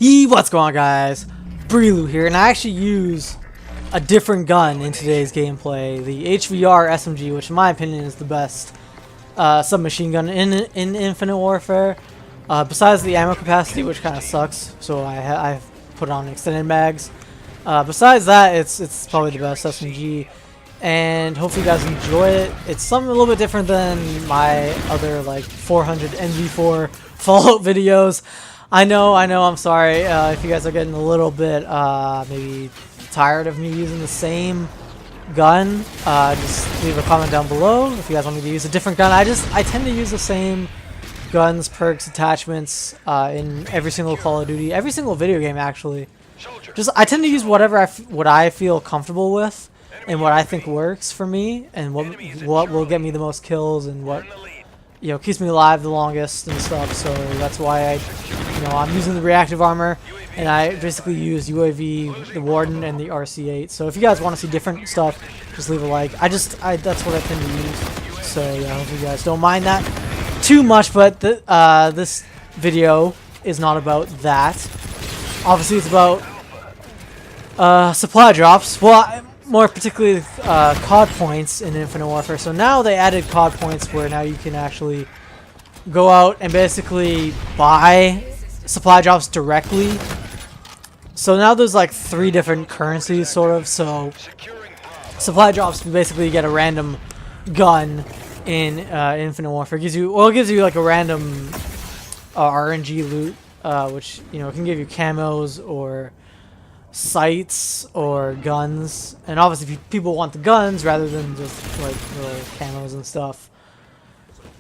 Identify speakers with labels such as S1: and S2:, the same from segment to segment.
S1: What's going on, guys? Brilu here, and I actually use a different gun in today's gameplay, the HVR SMG, which in my opinion is the best submachine gun in Infinite Warfare. Besides the ammo capacity, which kind of sucks, so I put on extended mags. Besides that, it's probably the best SMG, and hopefully you guys enjoy it. It's something a little bit different than my other like 400 MV4 Fallout videos. I know, I'm sorry if you guys are getting a little bit maybe tired of me using the same gun. Just leave a comment down below if you guys want me to use a different gun. I tend to use the same guns, perks, attachments in every single Call of Duty, every single video game actually. I tend to use what I feel comfortable with and what I think works for me and what will get me the most kills and what keeps me alive the longest and stuff. So that's why I'm using the reactive armor, and I basically use UAV, the Warden, and the RC8. So if you guys want to see different stuff, just leave a like. That's what I tend to use. So yeah, I hope you guys don't mind that too much. But this video is not about that. Obviously, it's about supply drops. Well, more particularly COD points in Infinite Warfare. So now they added COD points where now you can actually go out and basically buy supply drops directly. So now there's like 3 different currencies sort of. So supply drops, basically you get a random gun in Infinite Warfare. It gives you like a random RNG loot, which it can give you camos or sights or guns, and obviously people want the guns rather than just like little camos and stuff.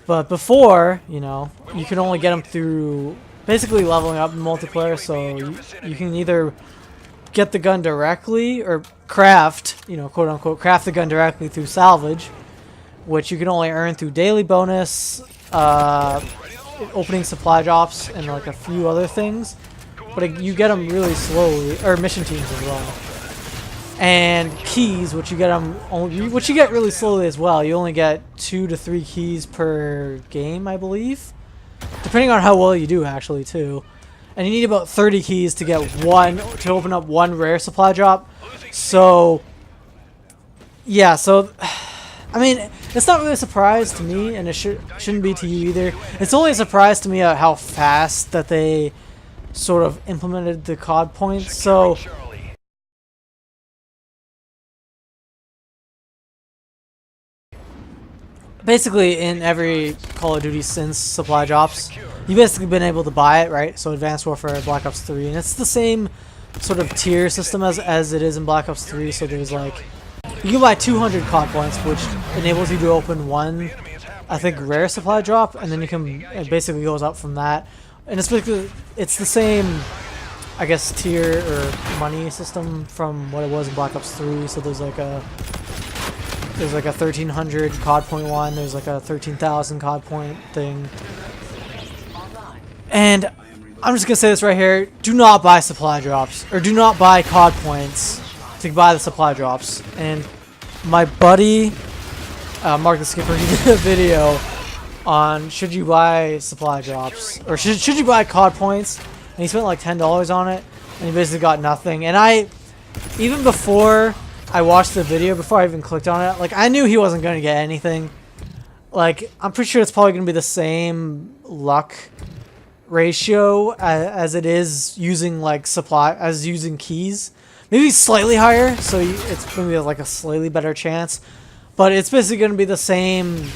S1: But before, you can only get them through basically leveling up in multiplayer. So you can either get the gun directly or craft, quote unquote, craft the gun directly through salvage, which you can only earn through daily bonus, opening supply drops, and like a few other things. But you get them really slowly, or mission teams as well. And keys, which you get really slowly as well. You only get 2 to 3 keys per game, I believe, depending on how well you do, actually, too. And you need about 30 keys to get to open up one rare supply drop. So yeah, I mean, it's not really a surprise to me, and it shouldn't be to you either. It's only a surprise to me how fast that they sort of implemented the COD points. So basically in every Call of Duty since supply drops, you've basically been able to buy it, right? So Advanced Warfare, Black Ops 3, and it's the same sort of tier system as it is in Black Ops 3. So there's like, you can buy 200 COD points, which enables you to open one, I think, rare supply drop, and then it basically goes up from that. And it's the same, I guess, tier or money system from what it was in Black Ops 3. So there's like a 1300 COD point one. There's like a 13,000 COD point thing. And I'm just gonna say this right here: do not buy supply drops, or do not buy COD points to buy the supply drops. And my buddy Mark the Skipper, he did a video on should you buy supply drops, or should you buy COD points, and he spent like $10 on it, and he basically got nothing. And even before I watched the video, before I even clicked on it, like, I knew he wasn't going to get anything. Like, I'm pretty sure it's probably going to be the same luck ratio as it is using like using keys, maybe slightly higher, so it's going to be like a slightly better chance, but it's basically going to be the same,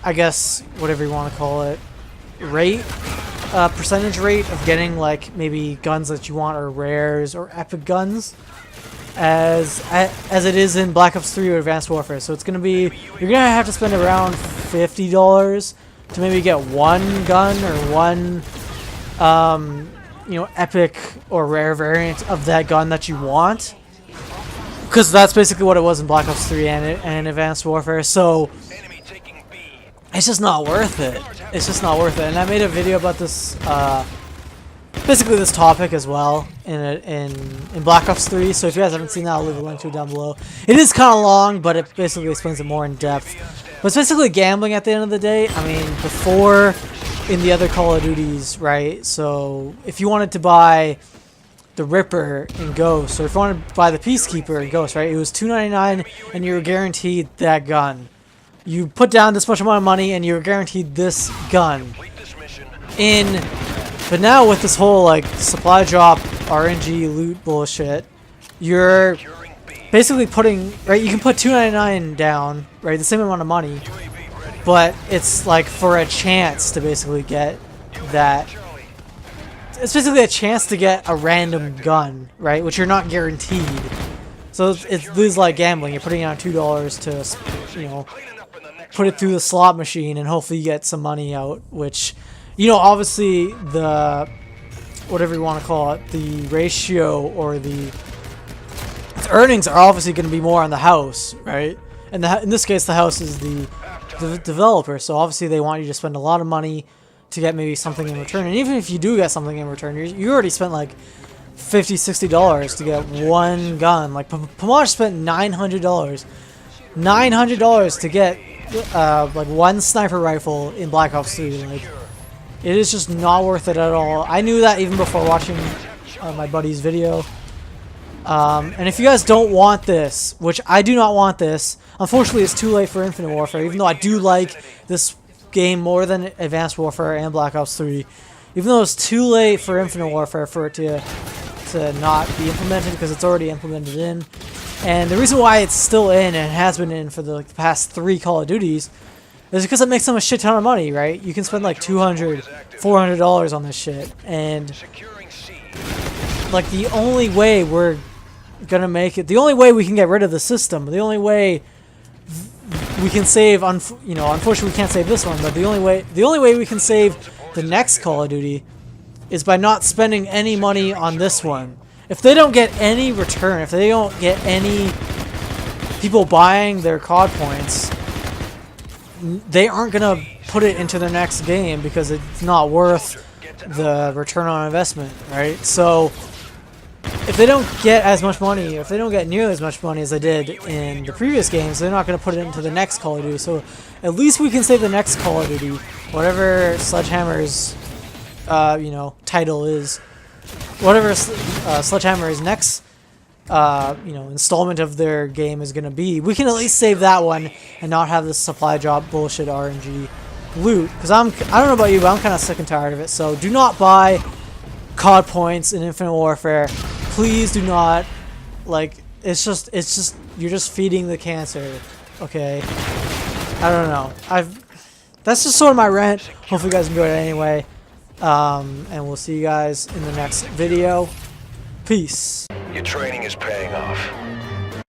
S1: I guess, whatever you want to call it, percentage rate of getting like maybe guns that you want, or rares or epic guns, as it is in Black Ops 3 or Advanced Warfare. So it's gonna be, you're gonna have to spend around $50 to maybe get one gun or one epic or rare variant of that gun that you want, because that's basically what it was in Black Ops 3 and Advanced Warfare. So it's just not worth it. It's just not worth it. And I made a video about this, basically this topic as well in Black Ops 3. So if you guys haven't seen that, I'll leave a link to it down below. It is kind of long, but it basically explains it more in depth. But it's basically gambling at the end of the day. I mean, before in the other Call of Duties, right? So if you wanted to buy the Ripper and Ghost. So if you want to buy the Peacekeeper and Ghost, right, it was $2.99 and you were guaranteed that gun. You put down this much amount of money and you were guaranteed this gun. But now with this whole like supply drop RNG loot bullshit, you're basically putting, right, you can put $2.99 down, right, the same amount of money, but it's like for a chance to basically get that. It's basically a chance to get a random gun, right, which you're not guaranteed. So it's like gambling. You're putting down $2 to, you know, put it through the slot machine and hopefully you get some money out, which, you know, obviously the, whatever you want to call it, the ratio or the earnings are obviously going to be more on the house, right? And in this case, the house is the developer, so obviously they want you to spend a lot of money to get maybe something in return. And even if you do get something in return, you already spent like $50, $60 to get one gun. Like Pamaj spent $900 to get like one sniper rifle in Black Ops 3. Like, it is just not worth it at all. I knew that even before watching my buddy's video. And if you guys don't want this, which I do not want this, unfortunately it's too late for Infinite Warfare, even though I do like this game more than Advanced Warfare and Black Ops 3. Even though it's too late for Infinite Warfare for it to not be implemented, because it's already implemented in. And the reason why it's still in and has been in for the past 3 Call of Duties is because it makes them a shit ton of money, right? You can spend like $200, $400 on this shit, and like the only way we're gonna make it, the only way we can get rid of the system, the only way we can save, you know, unfortunately we can't save this one, but the only way we can save the next Call of Duty is by not spending any money on this one. If they don't get any return, if they don't get any people buying their COD points, they aren't gonna put it into their next game because it's not worth the return on investment, right? So if they don't get as much money, if they don't get nearly as much money as they did in the previous games, they're not going to put it into the next Call of Duty. So at least we can save the next Call of Duty, whatever Sledgehammer's, you know, title is, whatever Sledgehammer's next, you know, installment of their game is going to be. We can at least save that one and not have this supply drop bullshit RNG loot. Because I don't know about you, but I'm kind of sick and tired of it. So do not buy COD points in Infinite Warfare. Please do not. Like, it's just you're just feeding the cancer, okay? I don't know. That's just sort of my rant. Hopefully you guys enjoyed it anyway. And we'll see you guys in the next video. Peace.
S2: Your training is paying off.